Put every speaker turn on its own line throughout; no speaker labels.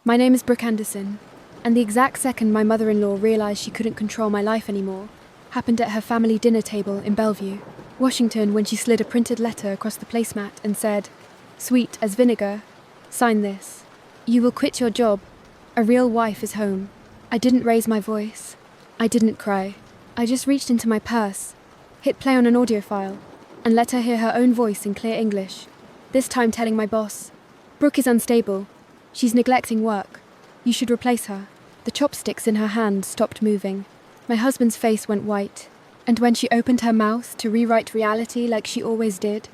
My name is Brooke Anderson, and the exact second my mother-in-law realized she couldn't control my life anymore happened at her family dinner table in Bellevue, Washington, when she slid a printed letter across the placemat and said, "Sweet as vinegar, sign this. You will quit your job. A real wife is home." I didn't raise my voice. I didn't cry. I just reached into my purse, hit play on an audio file, and let her hear her own voice in clear English, this time telling my boss, "Brooke is unstable. She's neglecting work. You should replace her." The chopsticks in her hand stopped moving. My husband's face went white, and when she opened her mouth to rewrite reality like she always did,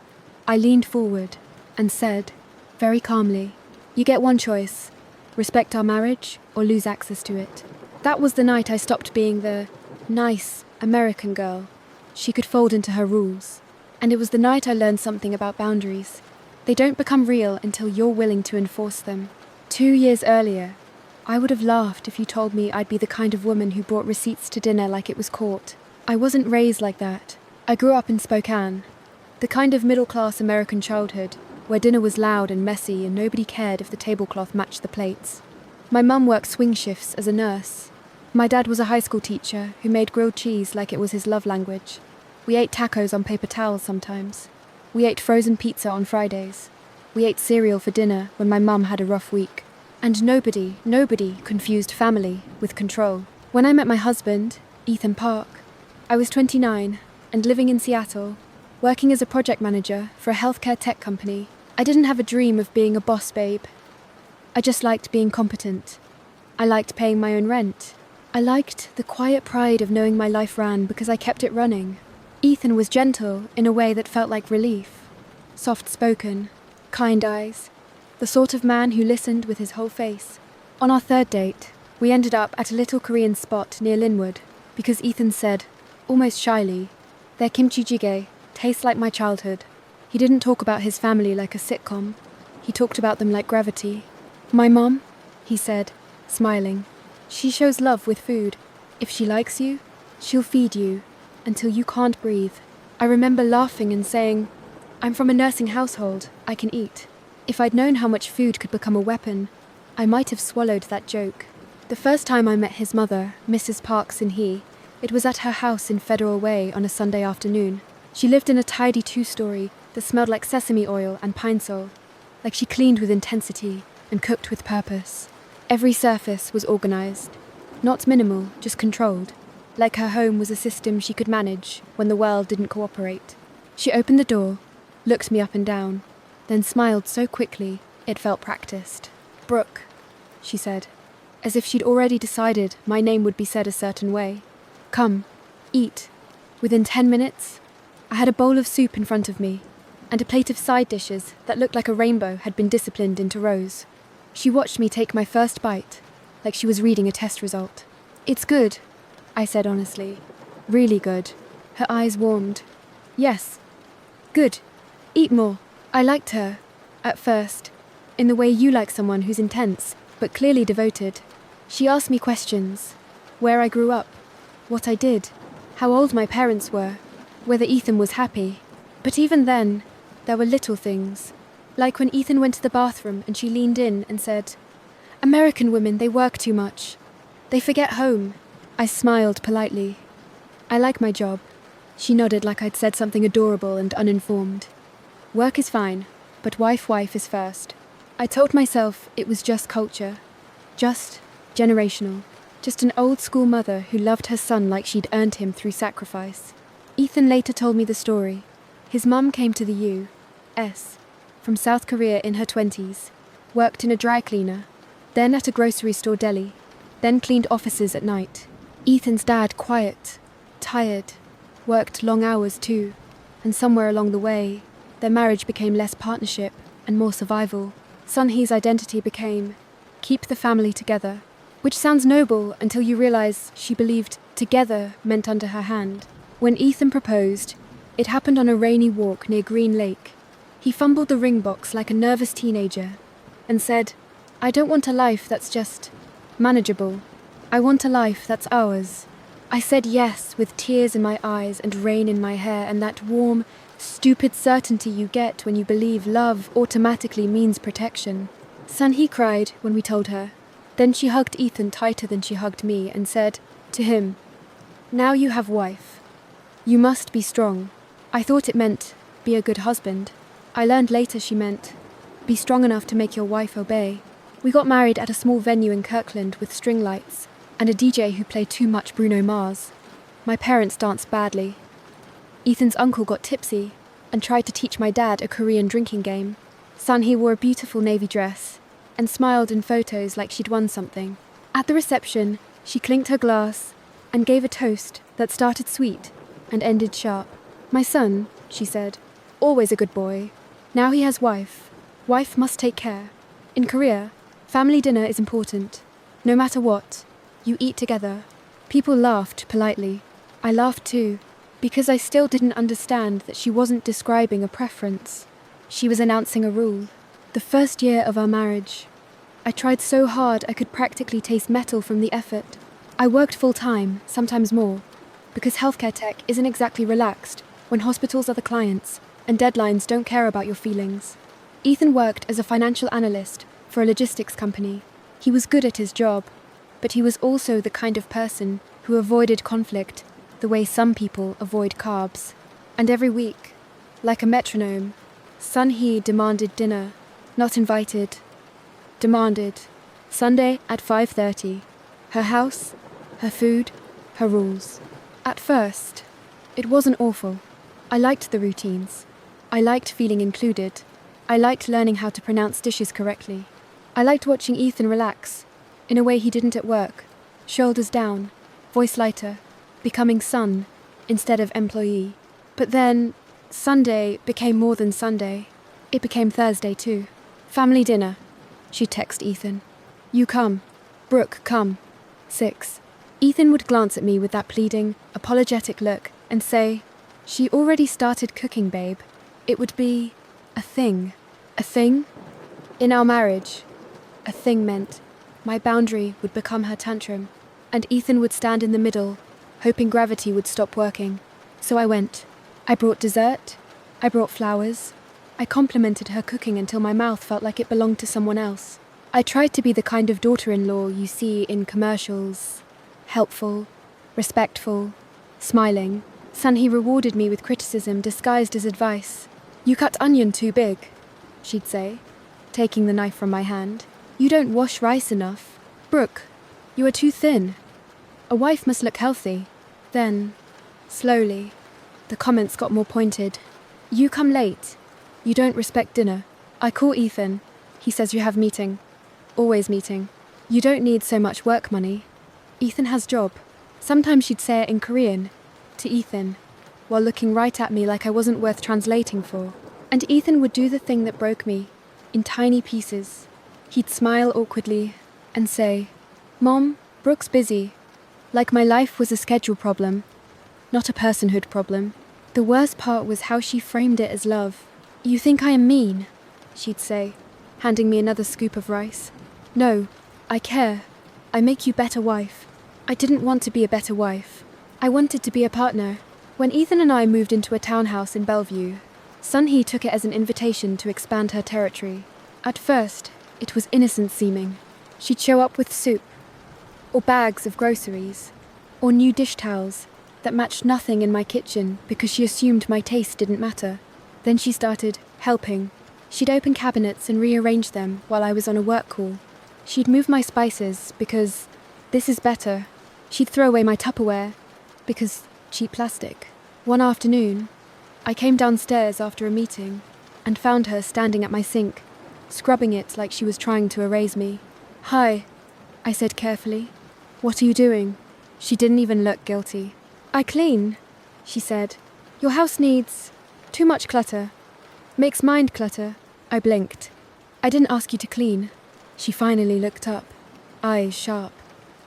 I leaned forward and said, very calmly, "You get one choice. Respect our marriage or lose access to it." That was the night I stopped being the nice American girl she could fold into her rules. And it was the night I learned something about boundaries. They don't become real until you're willing to enforce them. 2 years earlier, I would have laughed if you told me I'd be the kind of woman who brought receipts to dinner like it was court. I wasn't raised like that. I grew up in Spokane, the kind of middle-class American childhood where dinner was loud and messy and nobody cared if the tablecloth matched the plates. My mum worked swing shifts as a nurse. My dad was a high school teacher who made grilled cheese like it was his love language. We ate tacos on paper towels sometimes. We ate frozen pizza on Fridays. We ate cereal for dinner when my mum had a rough week. And nobody confused family with control. When I met my husband, Ethan Park, I was 29 and living in Seattle, working as a project manager for a healthcare tech company. I didn't have a dream of being a boss babe. I just liked being competent. I liked paying my own rent. I liked the quiet pride of knowing my life ran because I kept it running. Ethan was gentle in a way that felt like relief. Soft-spoken, kind eyes. The sort of man who listened with his whole face. On our third date, we ended up at a little Korean spot near Linwood because Ethan said, almost shyly, "Their kimchi jjigae tastes like my childhood." He didn't talk about his family like a sitcom. He talked about them like gravity. "My mom," he said, smiling, "she shows love with food. If she likes you, she'll feed you until you can't breathe." I remember laughing and saying, "I'm from a nursing household. I can eat." If I'd known how much food could become a weapon, I might have swallowed that joke. The first time I met his mother, Mrs. Park Sin-hee, it was at her house in Federal Way on a Sunday afternoon. She lived in a tidy 2-story that smelled like sesame oil and pine sol, like she cleaned with intensity and cooked with purpose. Every surface was organized, not minimal, just controlled, like her home was a system she could manage when the world didn't cooperate. She opened the door, looked me up and down, then smiled so quickly it felt practiced. "Brooke," she said, as if she'd already decided my name would be said a certain way. "Come, eat." Within 10 minutes, I had a bowl of soup in front of me and a plate of side dishes that looked like a rainbow had been disciplined into rows. She watched me take my first bite, like she was reading a test result. "It's good," I said honestly. "Really good." Her eyes warmed. "Yes, good. Eat more." I liked her, at first, in the way you like someone who's intense, but clearly devoted. She asked me questions. Where I grew up, what I did, how old my parents were, whether Ethan was happy. But even then, there were little things. Like when Ethan went to the bathroom and she leaned in and said, "American women, they work too much. They forget home." I smiled politely. "I like my job." She nodded like I'd said something adorable and uninformed. "Work is fine, but wife is first." I told myself it was just culture. Just generational. Just an old-school mother who loved her son like she'd earned him through sacrifice. Ethan later told me the story. His mum came to the U.S. from South Korea in her 20s, worked in a dry cleaner, then at a grocery store deli, then cleaned offices at night. Ethan's dad quiet, tired, worked long hours too, and somewhere along the way, their marriage became less partnership and more survival. Sun-hee's identity became, keep the family together, which sounds noble until you realize she believed together meant under her hand. When Ethan proposed, it happened on a rainy walk near Green Lake. He fumbled the ring box like a nervous teenager and said, "I don't want a life that's just manageable. I want a life that's ours." I said yes with tears in my eyes and rain in my hair and that warm, stupid certainty you get when you believe love automatically means protection. Sun-hee cried when we told her, Then she hugged Ethan tighter than she hugged me and said to him, "Now you have wife. You must be strong." I thought it meant be a good husband. I learned later she meant be strong enough to make your wife obey. We got married at a small venue in Kirkland with string lights and a DJ who played too much Bruno Mars. My parents danced badly. Ethan's uncle got tipsy and tried to teach my dad a Korean drinking game. Sunhee wore a beautiful navy dress and smiled in photos like she'd won something. At the reception, she clinked her glass and gave a toast that started sweet and ended sharp. "My son," she said, "always a good boy. Now he has wife. Wife must take care. In Korea, family dinner is important. No matter what, you eat together." People laughed politely. I laughed too, because I still didn't understand that she wasn't describing a preference. She was announcing a rule. The first year of our marriage, I tried so hard I could practically taste metal from the effort. I worked full-time, sometimes more, because healthcare tech isn't exactly relaxed when hospitals are the clients and deadlines don't care about your feelings. Ethan worked as a financial analyst for a logistics company. He was good at his job, but he was also the kind of person who avoided conflict the way some people avoid carbs. And every week, like a metronome, Sunhee demanded dinner. Not invited. Demanded. Sunday at 5:30. Her house, her food, her rules. At first, it wasn't awful. I liked the routines. I liked feeling included. I liked learning how to pronounce dishes correctly. I liked watching Ethan relax, in a way he didn't at work. Shoulders down, voice lighter, becoming son instead of employee. But then, Sunday became more than Sunday. It became Thursday too. "Family dinner," she'd text Ethan. "You come. Brooke, come. 6. Ethan would glance at me with that pleading, apologetic look and say, "She already started cooking, babe." It would be a thing. A thing? In our marriage, a thing meant my boundary would become her tantrum, and Ethan would stand in the middle, hoping gravity would stop working. So I went. I brought dessert. I brought flowers. I complimented her cooking until my mouth felt like it belonged to someone else. I tried to be the kind of daughter-in-law you see in commercials. Helpful, respectful, smiling. Sunhee rewarded me with criticism disguised as advice. "You cut onion too big," she'd say, taking the knife from my hand. "You don't wash rice enough. Brooke, you are too thin. A wife must look healthy." Then, slowly, the comments got more pointed. "You come late. You don't respect dinner. I call Ethan. He says you have meeting. Always meeting. You don't need so much work money. Ethan has job." Sometimes she'd say it in Korean, to Ethan, while looking right at me like I wasn't worth translating for. And Ethan would do the thing that broke me, in tiny pieces. He'd smile awkwardly and say, "Mom, Brooke's busy." Like my life was a schedule problem, not a personhood problem. The worst part was how she framed it as love. "You think I am mean?" she'd say, handing me another scoop of rice. "No, I care. I make you better wife." I didn't want to be a better wife. I wanted to be a partner. When Ethan and I moved into a townhouse in Bellevue, Sunhee took it as an invitation to expand her territory. At first, it was innocent seeming. She'd show up with soup, or bags of groceries, or new dish towels that matched nothing in my kitchen because she assumed my taste didn't matter. Then she started helping. She'd open cabinets and rearrange them while I was on a work call. She'd move my spices because this is better. She'd throw away my Tupperware because cheap plastic. One afternoon, I came downstairs after a meeting and found her standing at my sink, scrubbing it like she was trying to erase me. "Hi," I said carefully. "What are you doing?" She didn't even look guilty. "I clean," she said. "Your house needs too much clutter. Makes mind clutter." I blinked. "I didn't ask you to clean." She finally looked up, eyes sharp.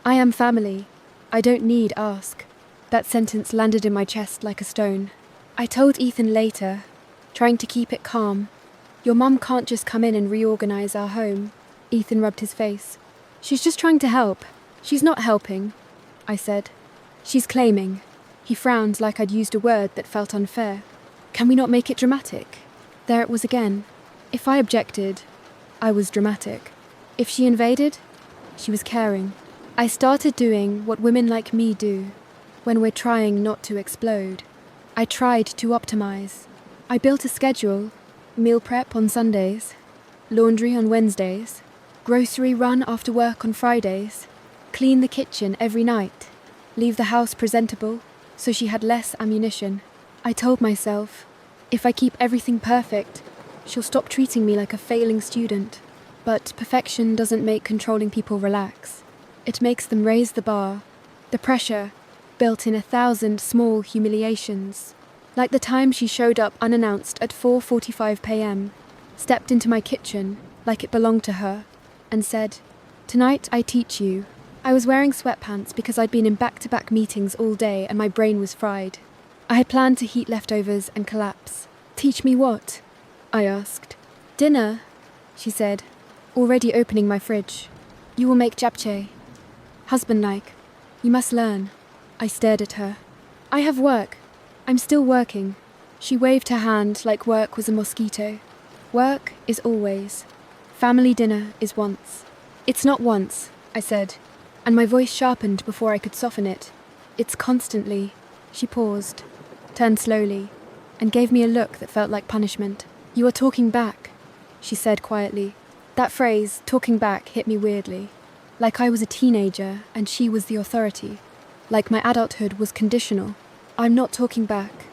"I am family. I don't need ask." That sentence landed in my chest like a stone. I told Ethan later, trying to keep it calm, "Your mum can't just come in and reorganize our home." Ethan rubbed his face. "She's just trying to help." "She's not helping," I said. "She's claiming." He frowned like I'd used a word that felt unfair. "Can we not make it dramatic?" There it was again. If I objected, I was dramatic. If she invaded, She was caring. I started doing what women like me do when we're trying not to explode. I tried to optimize. I built a schedule: meal prep on Sundays, laundry on Wednesdays, grocery run after work on Fridays, clean the kitchen every night, leave the house presentable so she had less ammunition. I told myself, if I keep everything perfect, she'll stop treating me like a failing student. But perfection doesn't make controlling people relax. It makes them raise the bar, the pressure built in 1,000 small humiliations. Like the time she showed up unannounced at 4:45 p.m, stepped into my kitchen like it belonged to her, and said, "Tonight I teach you." I was wearing sweatpants because I'd been in back-to-back meetings all day and my brain was fried. I had planned to heat leftovers and collapse. "Teach me what?" I asked. "Dinner," she said, already opening my fridge. "You will make japchae. Husband-like. You must learn." I stared at her. "I have work. I'm still working." She waved her hand like work was a mosquito. "Work is always. Family dinner is once." "It's not once," I said, and my voice sharpened before I could soften it. "It's constantly." She paused, turned slowly, and gave me a look that felt like punishment. "You are talking back," she said quietly. That phrase, talking back, hit me weirdly. Like I was a teenager and she was the authority. Like my adulthood was conditional. "I'm not talking back,"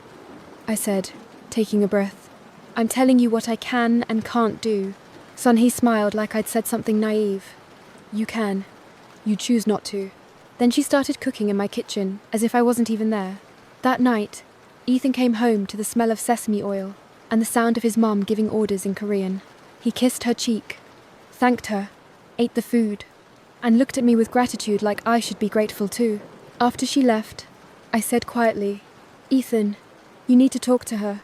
I said, taking a breath. "I'm telling you what I can and can't do." Sunhee smiled like I'd said something naive. "You can. You choose not to." Then she started cooking in my kitchen, as if I wasn't even there. That night, Ethan came home to the smell of sesame oil and the sound of his mum giving orders in Korean. He kissed her cheek, thanked her, ate the food, and looked at me with gratitude like I should be grateful too. After she left, I said quietly, "Ethan, you need to talk to her."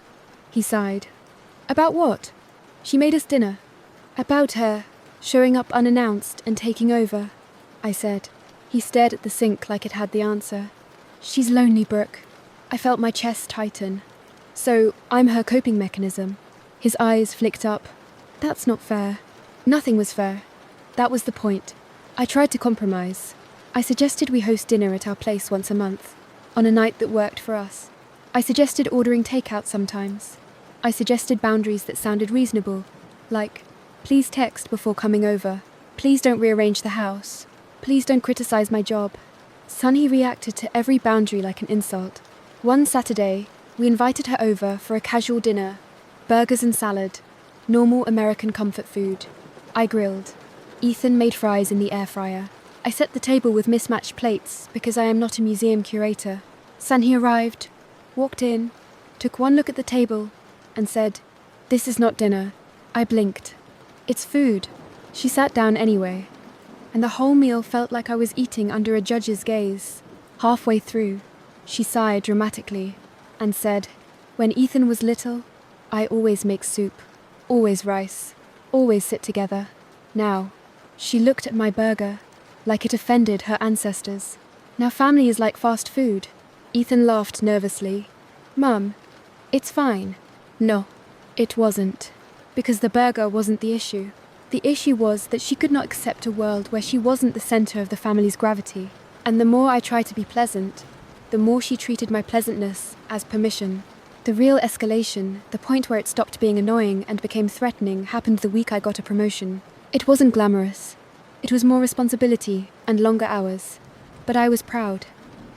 He sighed. "About what?" "She made us dinner." "About her showing up unannounced and taking over," I said. He stared at the sink like it had the answer. "She's lonely, Brooke." I felt my chest tighten. "So I'm her coping mechanism." His eyes flicked up. "That's not fair." Nothing was fair. That was the point. I tried to compromise. I suggested we host dinner at our place once a month, on a night that worked for us. I suggested ordering takeout sometimes. I suggested boundaries that sounded reasonable, like, "Please text before coming over. Please don't rearrange the house. Please don't criticize my job." Sunhee reacted to every boundary like an insult. One Saturday, we invited her over for a casual dinner, burgers and salad, normal American comfort food. I grilled. Ethan made fries in the air fryer. I set the table with mismatched plates because I am not a museum curator. Sunhee arrived, walked in, took one look at the table, and said, "This is not dinner." I blinked. "It's food." She sat down anyway, and the whole meal felt like I was eating under a judge's gaze. Halfway through, she sighed dramatically and said, "When Ethan was little, I always make soup, always rice, always sit together. Now," she looked at my burger like it offended her ancestors. "Now family is like fast food." Ethan laughed nervously. "Mum, it's fine." No, it wasn't. Because the burger wasn't the issue. The issue was that she could not accept a world where she wasn't the center of the family's gravity. And the more I tried to be pleasant, the more she treated my pleasantness as permission. The real escalation, the point where it stopped being annoying and became threatening, happened the week I got a promotion. It wasn't glamorous. It was more responsibility and longer hours. But I was proud.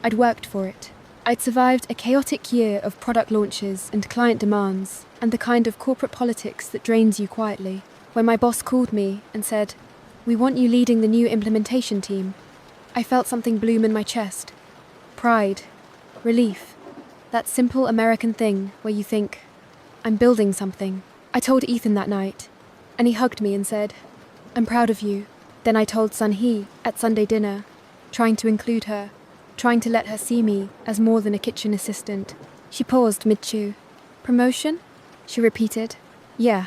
I'd worked for it. I'd survived a chaotic year of product launches and client demands, and the kind of corporate politics that drains you quietly. When my boss called me and said, "We want you leading the new implementation team," I felt something bloom in my chest. Pride. Relief. That simple American thing where you think, "I'm building something." I told Ethan that night, and he hugged me and said, "I'm proud of you." Then I told Sunhee at Sunday dinner, trying to include her, trying to let her see me as more than a kitchen assistant. She paused mid-chew. "Promotion?" she repeated. "Yeah,"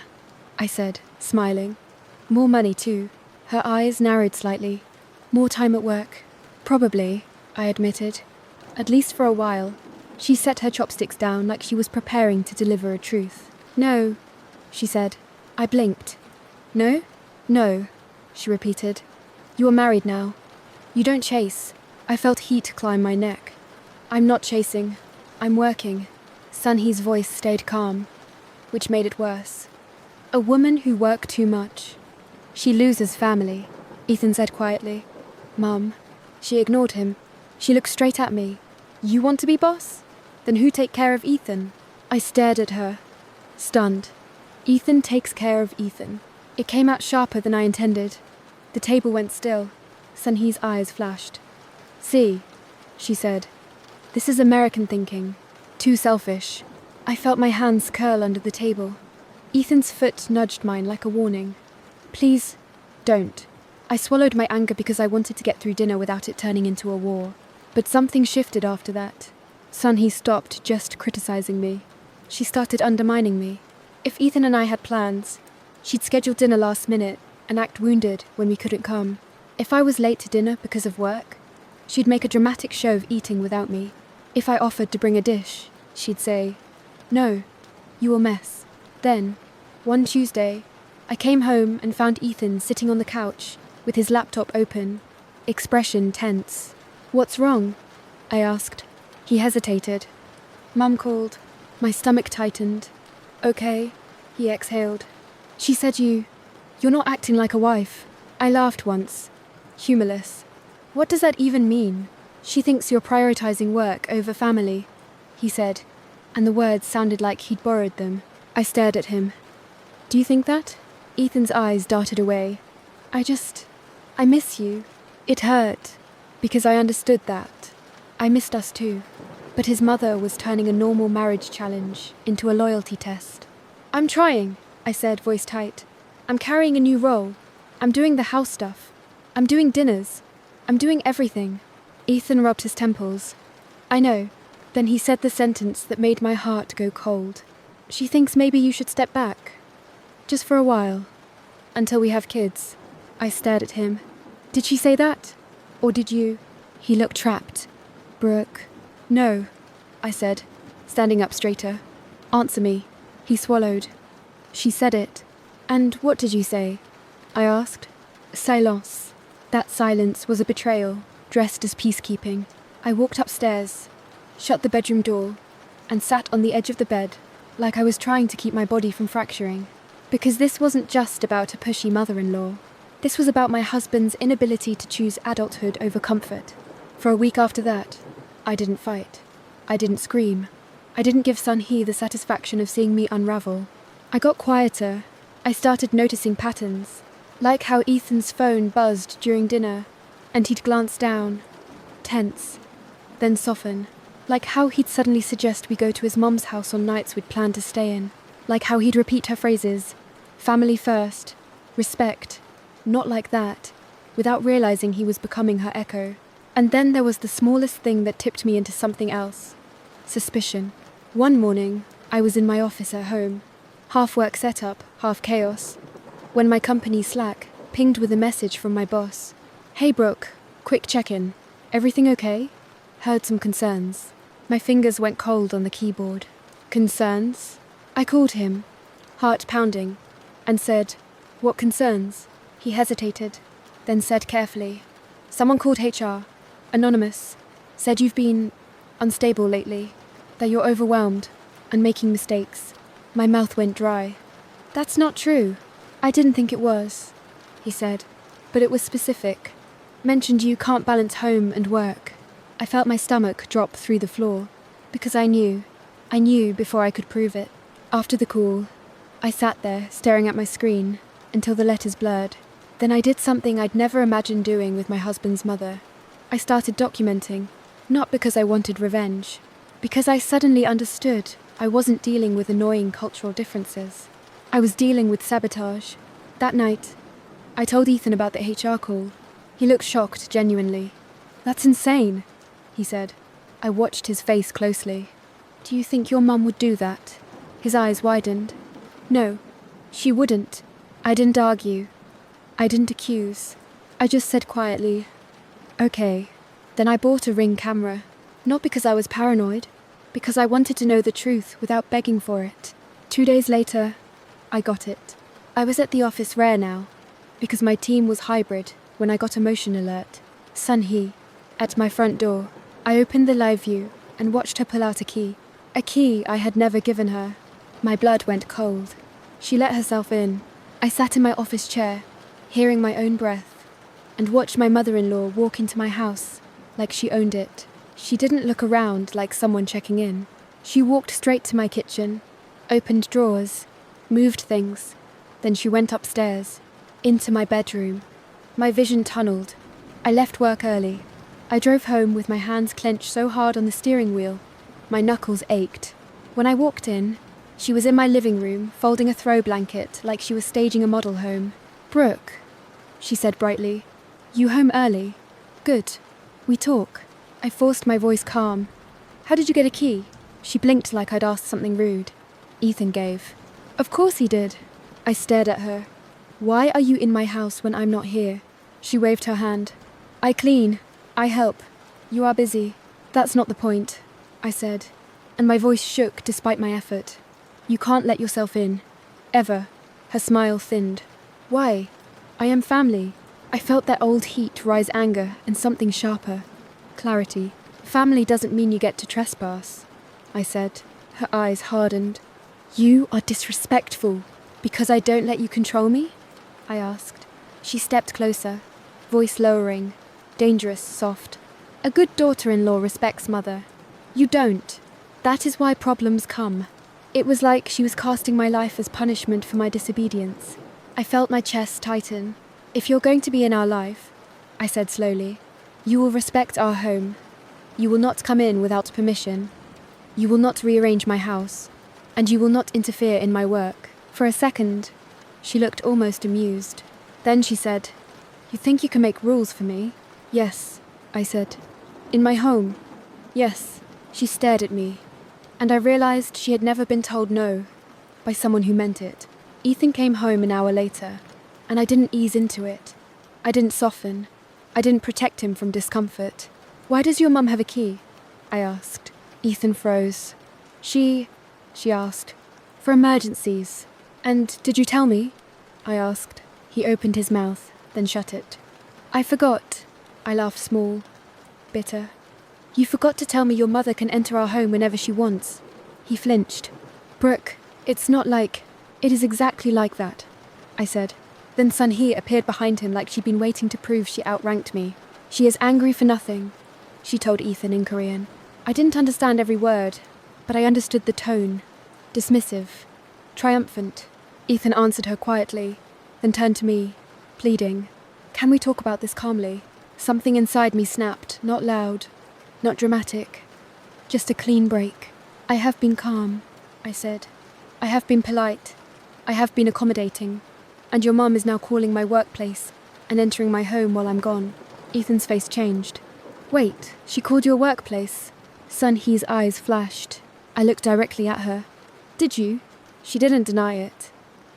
I said, smiling. "More money too." Her eyes narrowed slightly. "More time at work." "Probably," I admitted. "At least for a while." She set her chopsticks down like she was preparing to deliver a truth. "No," she said. I blinked. "No?" "No," she repeated. You are married now. You don't chase. I felt heat climb my neck. I'm not chasing. I'm working. Sunhee's voice stayed calm, which made it worse. A woman who worked too much. She loses family, Ethan said quietly. Mum. She ignored him. She looked straight at me. You want to be boss? Then who take care of Ethan? I stared at her, stunned. Ethan takes care of Ethan. It came out sharper than I intended. The table went still. Sunhee's eyes flashed. See, she said. This is American thinking. Too selfish. I felt my hands curl under the table. Ethan's foot nudged mine like a warning. Please, don't. I swallowed my anger because I wanted to get through dinner without it turning into a war. But something shifted after that. Sunhee stopped just criticizing me. She started undermining me. If Ethan and I had plans, she'd schedule dinner last minute and act wounded when we couldn't come. If I was late to dinner because of work, she'd make a dramatic show of eating without me. If I offered to bring a dish, she'd say, "No, you will mess." Then, one Tuesday, I came home and found Ethan sitting on the couch with his laptop open, expression tense. "What's wrong?" I asked. He hesitated. Mum called. My stomach tightened. "Okay," he exhaled. "She said you're not acting like a wife." I laughed once. Humorless. "What does that even mean?" "She thinks you're prioritizing work over family," he said, and the words sounded like he'd borrowed them. I stared at him. "Do you think that?" Ethan's eyes darted away. I miss you." It hurt, because I understood that. I missed us too. But his mother was turning a normal marriage challenge into a loyalty test. "I'm trying," I said, voice tight. "I'm carrying a new role. I'm doing the house stuff. I'm doing dinners. I'm doing everything." Ethan rubbed his temples. "I know." Then he said the sentence that made my heart go cold. "She thinks maybe you should step back. Just for a while. Until we have kids." I stared at him. "Did she say that? Or did you?" He looked trapped. "Brooke." "No," I said, standing up straighter. "Answer me." He swallowed. "She said it." "And what did you say?" I asked. "Silence." That silence was a betrayal, dressed as peacekeeping. I walked upstairs, shut the bedroom door, and sat on the edge of the bed, like I was trying to keep my body from fracturing. Because this wasn't just about a pushy mother-in-law. This was about my husband's inability to choose adulthood over comfort. For a week after that, I didn't fight. I didn't scream. I didn't give Sunhee the satisfaction of seeing me unravel. I got quieter. I started noticing patterns, like how Ethan's phone buzzed during dinner, and he'd glance down, tense, then soften. Like how he'd suddenly suggest we go to his mum's house on nights we'd planned to stay in. Like how he'd repeat her phrases, family first, respect, not like that, without realizing he was becoming her echo. And then there was the smallest thing that tipped me into something else. Suspicion. One morning, I was in my office at home, half work setup, half chaos, when my company Slack pinged with a message from my boss. "Hey Brooke, quick check-in. Everything okay? Heard some concerns." My fingers went cold on the keyboard. "Concerns?" I called him, heart pounding, and said, "What concerns?" He hesitated, then said carefully, "Someone called HR, anonymous, said you've been unstable lately, that you're overwhelmed and making mistakes." My mouth went dry. "That's not true. I didn't think it was," he said, "but it was specific. Mentioned you can't balance home and work." I felt my stomach drop through the floor, because I knew before I could prove it. After the call, I sat there staring at my screen until the letters blurred. Then I did something I'd never imagined doing with my husband's mother. I started documenting, not because I wanted revenge, because I suddenly understood I wasn't dealing with annoying cultural differences. I was dealing with sabotage. That night, I told Ethan about the HR call. He looked shocked, genuinely. "That's insane," he said. I watched his face closely. "Do you think your mum would do that?" His eyes widened. "No, she wouldn't." I didn't argue. I didn't accuse. I just said quietly, "Okay." Then I bought a Ring camera, not because I was paranoid, because I wanted to know the truth without begging for it. 2 days later, I got it. I was at the office rare now, because my team was hybrid, when I got a motion alert. Sun Hee, at my front door. I opened the live view and watched her pull out a key. A key I had never given her. My blood went cold. She let herself in. I sat in my office chair, hearing my own breath, and watched my mother-in-law walk into my house like she owned it. She didn't look around like someone checking in. She walked straight to my kitchen, opened drawers, moved things. Then she went upstairs, into my bedroom. My vision tunneled. I left work early. I drove home with my hands clenched so hard on the steering wheel, my knuckles ached. When I walked in, she was in my living room, folding a throw blanket like she was staging a model home. "Brooke," she said brightly, "you home early? Good. We talk." I forced my voice calm. "How did you get a key?" She blinked like I'd asked something rude. "Ethan gave." "Of course he did." I stared at her. "Why are you in my house when I'm not here?" She waved her hand. "I clean. I help. You are busy." "That's not the point," I said, and my voice shook despite my effort. "You can't let yourself in. Ever." Her smile thinned. "Why? I am family." I felt that old heat rise, anger and something sharper. Clarity. "Family doesn't mean you get to trespass," I said. Her eyes hardened. "You are disrespectful because I don't let you control me?" I asked. She stepped closer, voice lowering, dangerous, soft. "A good daughter-in-law respects mother. You don't. That is why problems come." It was like she was casting my life as punishment for my disobedience. I felt my chest tighten. "If you're going to be in our life," I said slowly, "you will respect our home. You will not come in without permission. You will not rearrange my house. And you will not interfere in my work." For a second, she looked almost amused. Then she said, "You think you can make rules for me?" "Yes," I said. "In my home?" "Yes." She stared at me, and I realized she had never been told no by someone who meant it. Ethan came home an hour later, and I didn't ease into it. I didn't soften. I didn't protect him from discomfort. "Why does your mum have a key?" I asked. Ethan froze. She asked. "For emergencies." "And did you tell me?" I asked. He opened his mouth, then shut it. "I forgot." I laughed small, bitter. "You forgot to tell me your mother can enter our home whenever she wants." He flinched. "Brooke, it's not like..." "It is exactly like that," I said. Then Sun Hee appeared behind him like she'd been waiting to prove she outranked me. "She is angry for nothing," she told Ethan in Korean. I didn't understand every word, but I understood the tone. Dismissive, triumphant. Ethan answered her quietly, then turned to me, pleading. "Can we talk about this calmly?" Something inside me snapped, not loud, not dramatic, just a clean break. "I have been calm," I said. "I have been polite. I have been accommodating. And your mum is now calling my workplace and entering my home while I'm gone." Ethan's face changed. "Wait, she called your workplace?" Sun Hee's eyes flashed. I looked directly at her. "Did you?" She didn't deny it.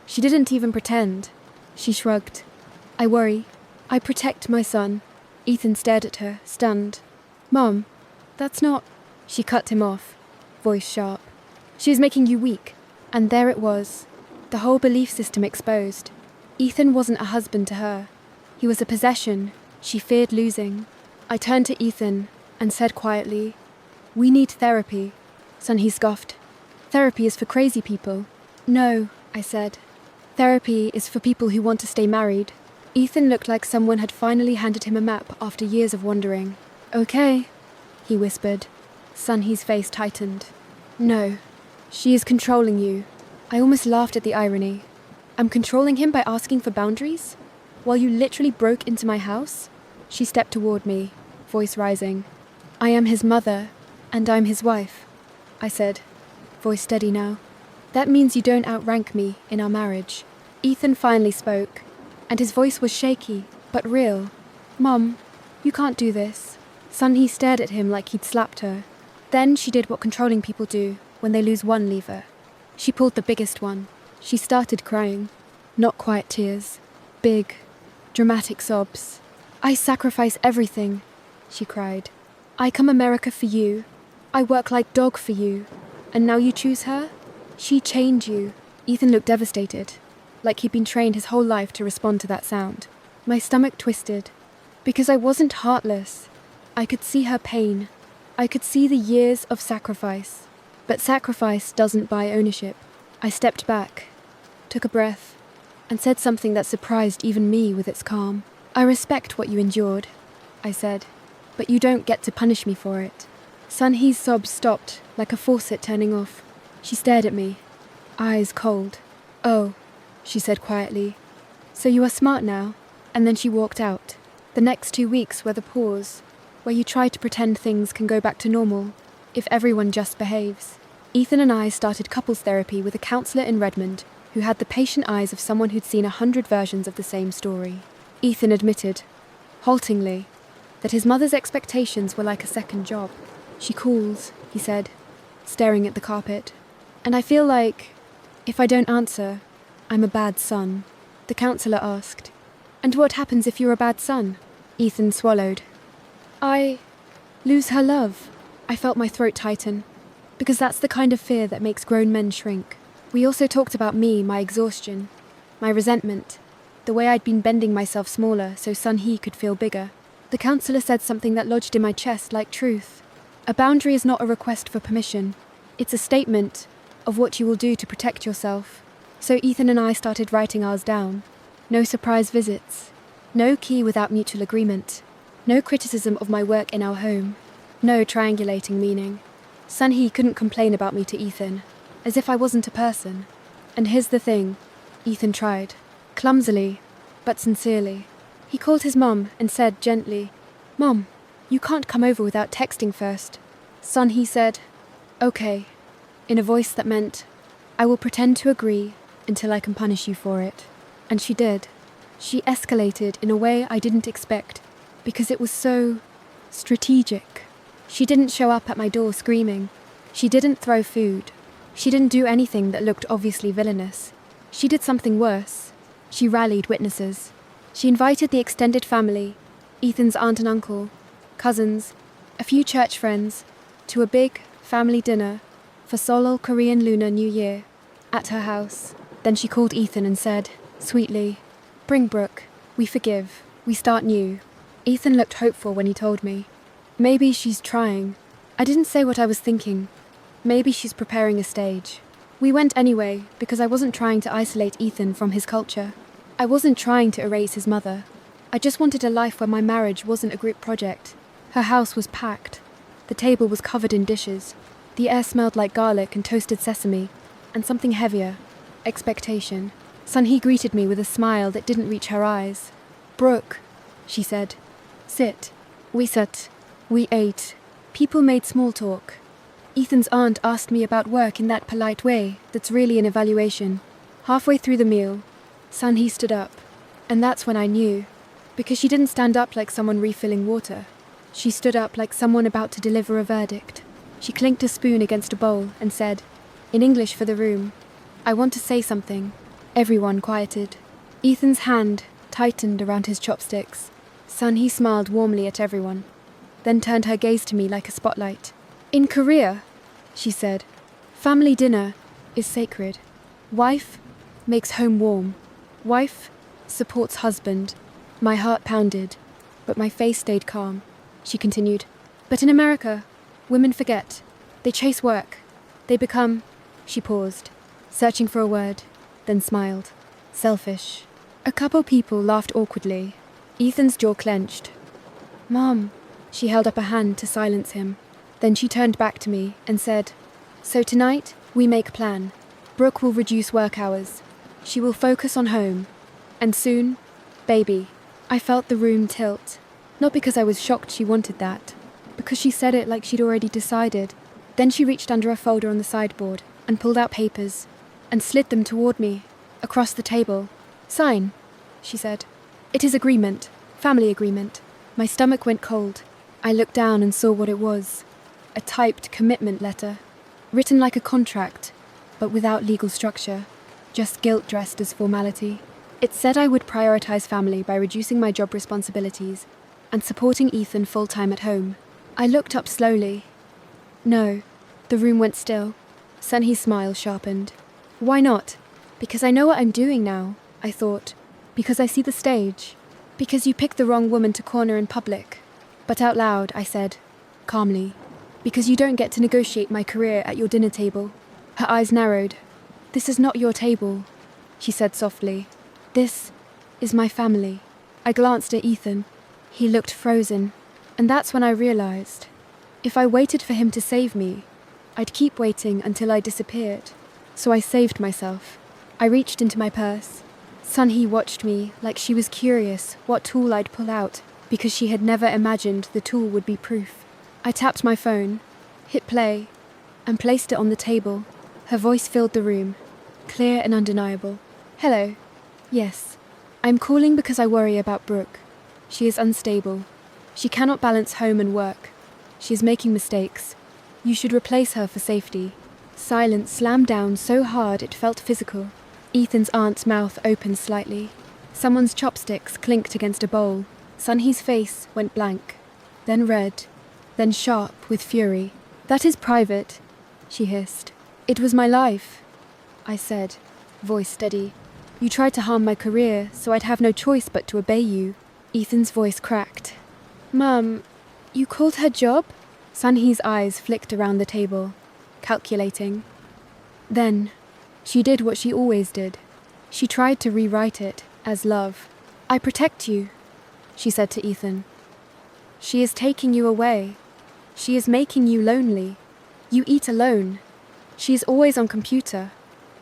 She didn't even pretend. She shrugged. "I worry. I protect my son." Ethan stared at her, stunned. "Mom, that's not..." She cut him off, voice sharp. "She is making you weak." And there it was, the whole belief system exposed. Ethan wasn't a husband to her. He was a possession she feared losing. I turned to Ethan and said quietly, "We need therapy." Sun Hee scoffed. "Therapy is for crazy people." "No," I said. "Therapy is for people who want to stay married." Ethan looked like someone had finally handed him a map after years of wandering. "Okay," he whispered. Sun Hee's face tightened. "No, she is controlling you." I almost laughed at the irony. "I'm controlling him by asking for boundaries? While you literally broke into my house?" She stepped toward me, voice rising. "I am his mother, and I'm his wife," I said, voice steady now. "That means you don't outrank me in our marriage." Ethan finally spoke, and his voice was shaky, but real. "Mom, you can't do this." Sun Hee stared at him like he'd slapped her. Then she did what controlling people do when they lose one lever. She pulled the biggest one. She started crying. Not quiet tears. Big, dramatic sobs. "I sacrifice everything," she cried. "I come America for you. I work like dog for you. And now you choose her? She chained you." Ethan looked devastated, like he'd been trained his whole life to respond to that sound. My stomach twisted. Because I wasn't heartless. I could see her pain. I could see the years of sacrifice. But sacrifice doesn't buy ownership. I stepped back, took a breath, and said something that surprised even me with its calm. I respect what you endured, I said, but you don't get to punish me for it. Sun Hee's sobs stopped, like a faucet turning off. She stared at me, eyes cold. Oh, she said quietly. So you are smart now? And then she walked out. The next 2 weeks were the pause, where you try to pretend things can go back to normal, if everyone just behaves. Ethan and I started couples therapy with a counsellor in Redmond who had the patient eyes of someone who'd seen 100 versions of the same story. Ethan admitted, haltingly, that his mother's expectations were like a second job. She calls, he said, staring at the carpet. And I feel like, if I don't answer, I'm a bad son. The counsellor asked, and what happens if you're a bad son? Ethan swallowed. I lose her love. I felt my throat tighten, because that's the kind of fear that makes grown men shrink. We also talked about me, my exhaustion, my resentment, the way I'd been bending myself smaller so Sun Hee could feel bigger. The counsellor said something that lodged in my chest like truth. A boundary is not a request for permission. It's a statement of what you will do to protect yourself. So Ethan and I started writing ours down. No surprise visits. No key without mutual agreement. No criticism of my work in our home. No triangulating meaning. Sun Hee couldn't complain about me to Ethan, as if I wasn't a person. And here's the thing. Ethan tried. Clumsily, but sincerely. He called his mum and said gently, "Mom, you can't come over without texting first." Sun Hee said, "Okay," in a voice that meant, "I will pretend to agree until I can punish you for it." And she did. She escalated in a way I didn't expect, because it was so strategic. She didn't show up at my door screaming. She didn't throw food. She didn't do anything that looked obviously villainous. She did something worse. She rallied witnesses. She invited the extended family, Ethan's aunt and uncle, cousins, a few church friends, to a big family dinner for Seollal Korean Lunar New Year at her house. Then she called Ethan and said, sweetly, "Bring Brooke. We forgive. We start new." Ethan looked hopeful when he told me. Maybe she's trying. I didn't say what I was thinking. Maybe she's preparing a stage. We went anyway because I wasn't trying to isolate Ethan from his culture. I wasn't trying to erase his mother. I just wanted a life where my marriage wasn't a group project. Her house was packed. The table was covered in dishes. The air smelled like garlic and toasted sesame, and something heavier, expectation. Sun Hee greeted me with a smile that didn't reach her eyes. "Brooke," she said. "Sit." We sat. We ate. People made small talk. Ethan's aunt asked me about work in that polite way that's really an evaluation. Halfway through the meal, Sun Hee stood up. And that's when I knew. Because she didn't stand up like someone refilling water. She stood up like someone about to deliver a verdict. She clinked a spoon against a bowl and said, in English for the room, "I want to say something." Everyone quieted. Ethan's hand tightened around his chopsticks. Sun Hee smiled warmly at everyone, then turned her gaze to me like a spotlight. "In Korea," she said, "family dinner is sacred. Wife makes home warm. Wife supports husband." My heart pounded, but my face stayed calm. She continued, "But in America, women forget. They chase work. They become..." She paused, searching for a word, then smiled. "Selfish." A couple people laughed awkwardly. Ethan's jaw clenched. "Mom." She held up a hand to silence him. Then she turned back to me and said, "So tonight, we make a plan. Brooke will reduce work hours. She will focus on home. And soon, baby." I felt the room tilt. Not because I was shocked she wanted that, because she said it like she'd already decided. Then she reached under a folder on the sideboard and pulled out papers and slid them toward me, across the table. "Sign," she said. "It is agreement. Family agreement." My stomach went cold. I looked down and saw what it was. A typed commitment letter, written like a contract, but without legal structure, just guilt dressed as formality. It said I would prioritize family by reducing my job responsibilities and supporting Ethan full-time at home. I looked up slowly. No. The room went still. Sun Hee's smile sharpened. "Why not?" "Because I know what I'm doing now," I thought. "Because I see the stage. Because you picked the wrong woman to corner in public. But out loud, I said, calmly, because you don't get to negotiate my career at your dinner table. Her eyes narrowed. This is not your table, she said softly. This is my family. I glanced at Ethan. He looked frozen. And that's when I realized, if I waited for him to save me, I'd keep waiting until I disappeared. So I saved myself. I reached into my purse. Sunhee watched me like she was curious what tool I'd pull out because she had never imagined the tool would be proof. I tapped my phone, hit play, and placed it on the table. Her voice filled the room, clear and undeniable. Hello. Yes. I'm calling because I worry about Brooke. She is unstable. She cannot balance home and work. She is making mistakes. You should replace her for safety. Silence slammed down so hard it felt physical. Ethan's aunt's mouth opened slightly. Someone's chopsticks clinked against a bowl. Sunhee's face went blank, then red, then sharp with fury. That is private, she hissed. It was my life, I said, voice steady. You tried to harm my career, so I'd have no choice but to obey you. Ethan's voice cracked. Mum, you called her job? Sunhee's eyes flicked around the table, calculating. Then, she did what she always did. She tried to rewrite it as love. I protect you, she said to Ethan. She is taking you away. She is making you lonely. You eat alone. She is always on computer.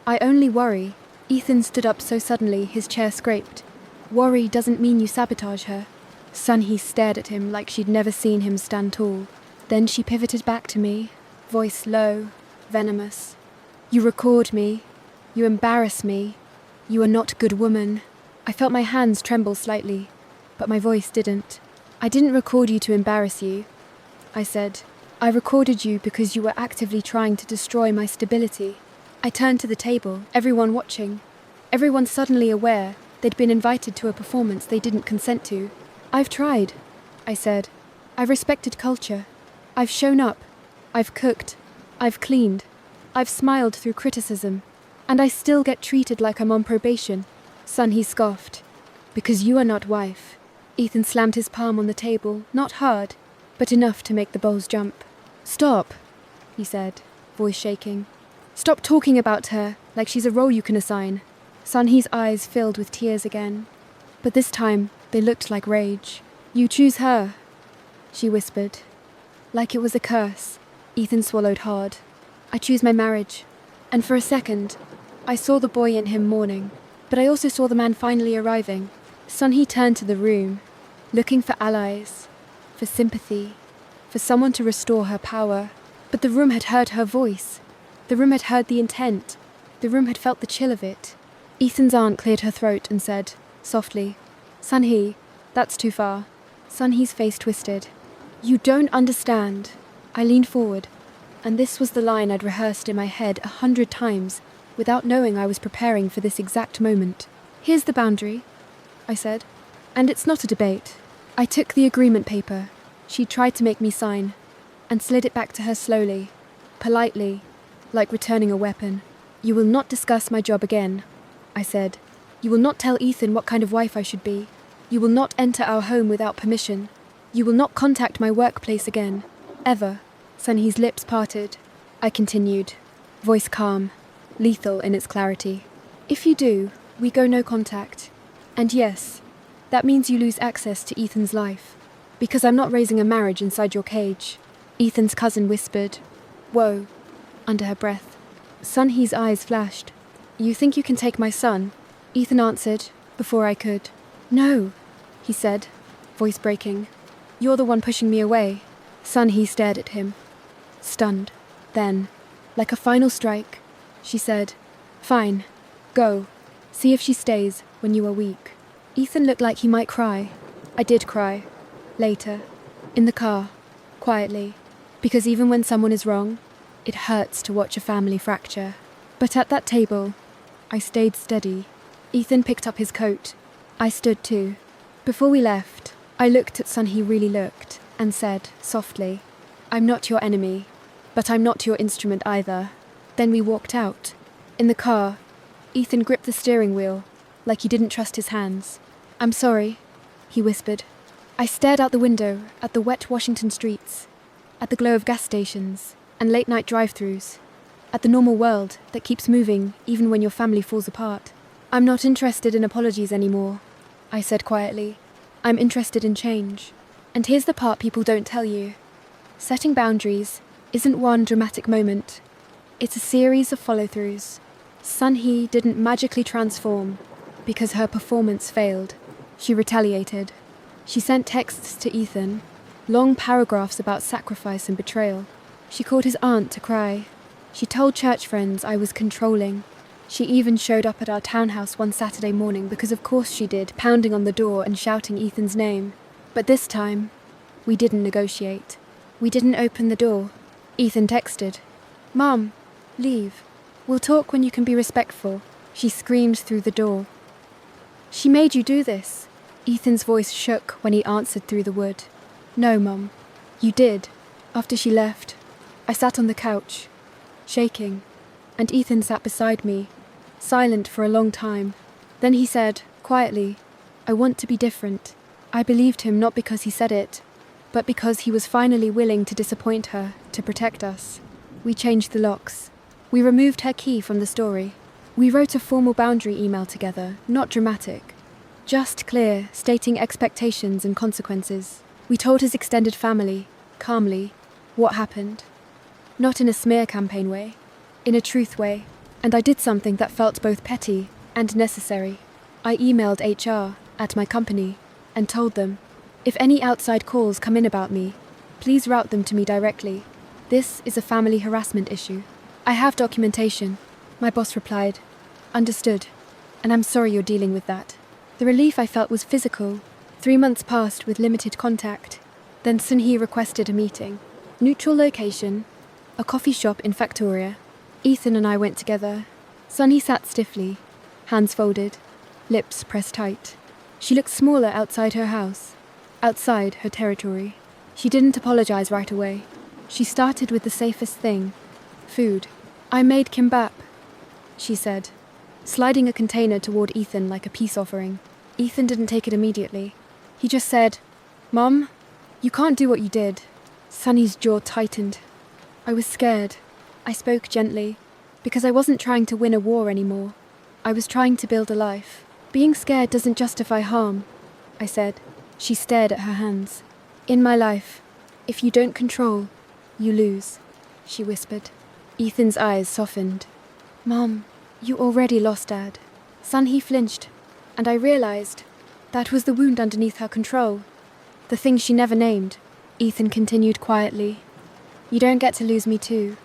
I only worry. Ethan stood up so suddenly his chair scraped. Worry doesn't mean you sabotage her. Sunhee stared at him like she'd never seen him stand tall. Then she pivoted back to me, voice low, venomous. You record me. You embarrass me. You are not a good woman. I felt my hands tremble slightly, but my voice didn't. I didn't record you to embarrass you, I said. I recorded you because you were actively trying to destroy my stability. I turned to the table, everyone watching. Everyone suddenly aware they'd been invited to a performance they didn't consent to. I've tried, I said. I've respected culture. I've shown up. I've cooked. I've cleaned. I've smiled through criticism. And I still get treated like I'm on probation. Sunhee scoffed. Because you are not wife. Ethan slammed his palm on the table, not hard, but enough to make the bowls jump. Stop, he said, voice shaking. Stop talking about her like she's a role you can assign. Sunhee's eyes filled with tears again. But this time, they looked like rage. You choose her, she whispered. Like it was a curse. Ethan swallowed hard. I choose my marriage. And for a second, I saw the boy in him mourning, but I also saw the man finally arriving. Sunhee turned to the room, looking for allies, for sympathy, for someone to restore her power. But the room had heard her voice. The room had heard the intent. The room had felt the chill of it. Ethan's aunt cleared her throat and said, softly, Sunhee, that's too far. Sunhee's face twisted. You don't understand. I leaned forward, and this was the line I'd rehearsed in my head 100 times, without knowing I was preparing for this exact moment. Here's the boundary, I said. And it's not a debate. I took the agreement paper she tried to make me sign, and slid it back to her slowly, politely, like returning a weapon. You will not discuss my job again, I said. You will not tell Ethan what kind of wife I should be. You will not enter our home without permission. You will not contact my workplace again. Ever. Sunhee's lips parted. I continued, voice calm, lethal in its clarity. If you do, we go no contact. And yes, that means you lose access to Ethan's life. Because I'm not raising a marriage inside your cage. Ethan's cousin whispered, Whoa, under her breath. Sunhee's eyes flashed. You think you can take my son? Ethan answered, before I could. No, he said, voice breaking. You're the one pushing me away. Sunhee stared at him, stunned. Then, like a final strike, she said, Fine, go. See if she stays when you are weak. Ethan looked like he might cry. I did cry. Later. In the car. Quietly. Because even when someone is wrong, it hurts to watch a family fracture. But at that table, I stayed steady. Ethan picked up his coat. I stood too. Before we left, I looked at Sunhee really looked, and said, softly, I'm not your enemy, but I'm not your instrument either. Then we walked out. In the car, Ethan gripped the steering wheel, like he didn't trust his hands. I'm sorry, he whispered. I stared out the window at the wet Washington streets, at the glow of gas stations and late-night drive-thrus, at the normal world that keeps moving even when your family falls apart. I'm not interested in apologies anymore, I said quietly. I'm interested in change. And here's the part people don't tell you. Setting boundaries isn't one dramatic moment. It's a series of follow-throughs. Sun-hee didn't magically transform because her performance failed. She retaliated. She sent texts to Ethan, long paragraphs about sacrifice and betrayal. She called his aunt to cry. She told church friends I was controlling. She even showed up at our townhouse one Saturday morning because of course she did, pounding on the door and shouting Ethan's name. But this time, we didn't negotiate. We didn't open the door. Ethan texted, "Mom, leave. We'll talk when you can be respectful." She screamed through the door. "She made you do this." Ethan's voice shook when he answered through the wood. "No, Mum. You did." After she left, I sat on the couch, shaking, and Ethan sat beside me, silent for a long time. Then he said, quietly, "I want to be different." I believed him not because he said it, but because he was finally willing to disappoint her, to protect us. We changed the locks. We removed her key from the story. We wrote a formal boundary email together, not dramatic. Just clear, stating expectations and consequences. We told his extended family, calmly, what happened. Not in a smear campaign way, in a truth way. And I did something that felt both petty and necessary. I emailed HR at my company and told them, if any outside calls come in about me, please route them to me directly. This is a family harassment issue. I have documentation. My boss replied, "Understood, and I'm sorry you're dealing with that." The relief I felt was physical. 3 months passed with limited contact. Then Sun-hee requested a meeting. Neutral location, a coffee shop in Factoria. Ethan and I went together. Sun-hee sat stiffly, hands folded, lips pressed tight. She looked smaller outside her house, outside her territory. She didn't apologize right away. She started with the safest thing, food. "I made kimbap," she said, sliding a container toward Ethan like a peace offering. Ethan didn't take it immediately. He just said, "Mom, you can't do what you did." Sunny's jaw tightened. I was scared. I spoke gently, because I wasn't trying to win a war anymore. I was trying to build a life. "Being scared doesn't justify harm," I said. She stared at her hands. "In my life, if you don't control, you lose," she whispered. Ethan's eyes softened. "Mom, you already lost Dad." Sun-hee flinched, and I realized that was the wound underneath her control, the thing she never named. Ethan continued quietly, "You don't get to lose me too,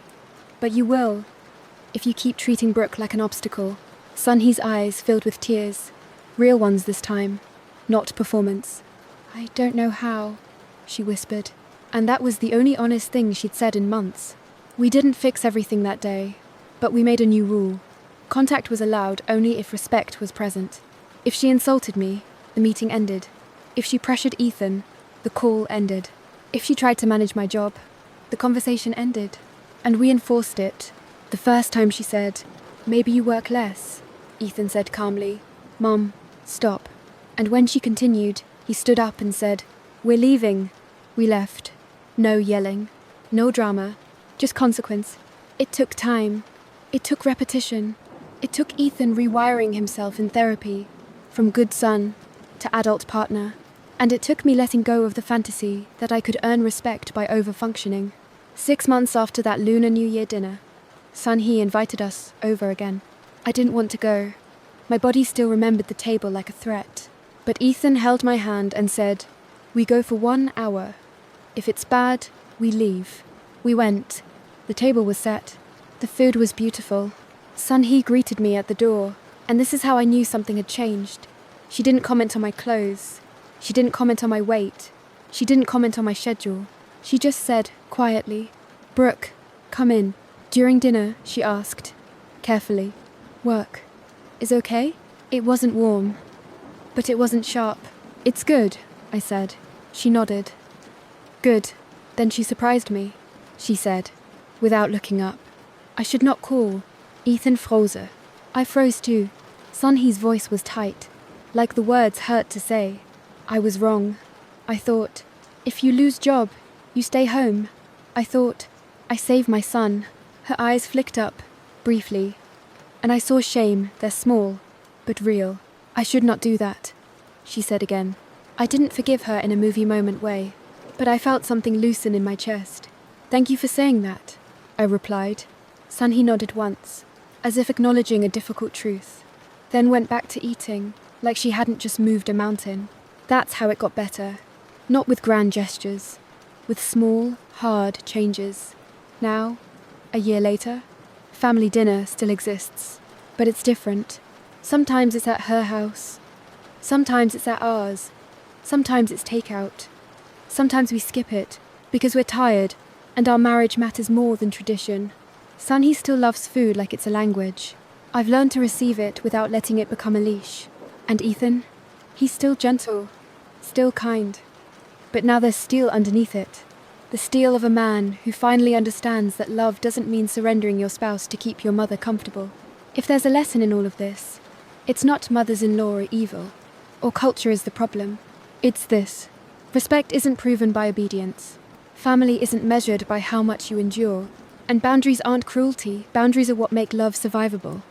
but you will, if you keep treating Brooke like an obstacle." Sun-hee's eyes filled with tears, real ones this time, not performance. "I don't know how," she whispered, and that was the only honest thing she'd said in months. We didn't fix everything that day, but we made a new rule. Contact was allowed only if respect was present. If she insulted me, the meeting ended. If she pressured Ethan, the call ended. If she tried to manage my job, the conversation ended. And we enforced it. The first time she said, "Maybe you work less," Ethan said calmly, "Mom, stop." And when she continued, he stood up and said, "We're leaving." We left. No yelling, no drama, just consequence. It took time. It took repetition. It took Ethan rewiring himself in therapy, from good son to adult partner. And it took me letting go of the fantasy that I could earn respect by over-functioning. 6 months after that Lunar New Year dinner, Sun-hee invited us over again. I didn't want to go. My body still remembered the table like a threat. But Ethan held my hand and said, "We go for 1 hour. If it's bad, we leave." We went. The table was set. The food was beautiful. Sun-hee greeted me at the door, and this is how I knew something had changed. She didn't comment on my clothes. She didn't comment on my weight. She didn't comment on my schedule. She just said, quietly, "Brooke, come in." During dinner, she asked, carefully, "Work is okay?" It wasn't warm, but it wasn't sharp. "It's good," I said. She nodded. "Good." Then she surprised me, she said, without looking up. I should not call. Ethan froze. I froze too. Sun-hee's voice was tight, like the words hurt to say. I was wrong. I thought, if you lose job, you stay home. I thought, I save my son. Her eyes flicked up, briefly, and I saw shame. They're small, but real. I should not do that, she said again. I didn't forgive her in a movie moment way, but I felt something loosen in my chest. Thank you for saying that, I replied. Sunhee nodded once, as if acknowledging a difficult truth, then went back to eating, like she hadn't just moved a mountain. That's how it got better. Not with grand gestures, with small, hard changes. Now, a year later, family dinner still exists, but it's different. Sometimes it's at her house, sometimes it's at ours, sometimes it's takeout. Sometimes we skip it, because we're tired, and our marriage matters more than tradition. Sunhee still loves food like it's a language. I've learned to receive it without letting it become a leash. And Ethan? He's still gentle, still kind. But now there's steel underneath it. The steel of a man who finally understands that love doesn't mean surrendering your spouse to keep your mother comfortable. If there's a lesson in all of this, it's not mothers-in-law are evil, or culture is the problem. It's this. Respect isn't proven by obedience. Family isn't measured by how much you endure. And boundaries aren't cruelty. Boundaries are what make love survivable.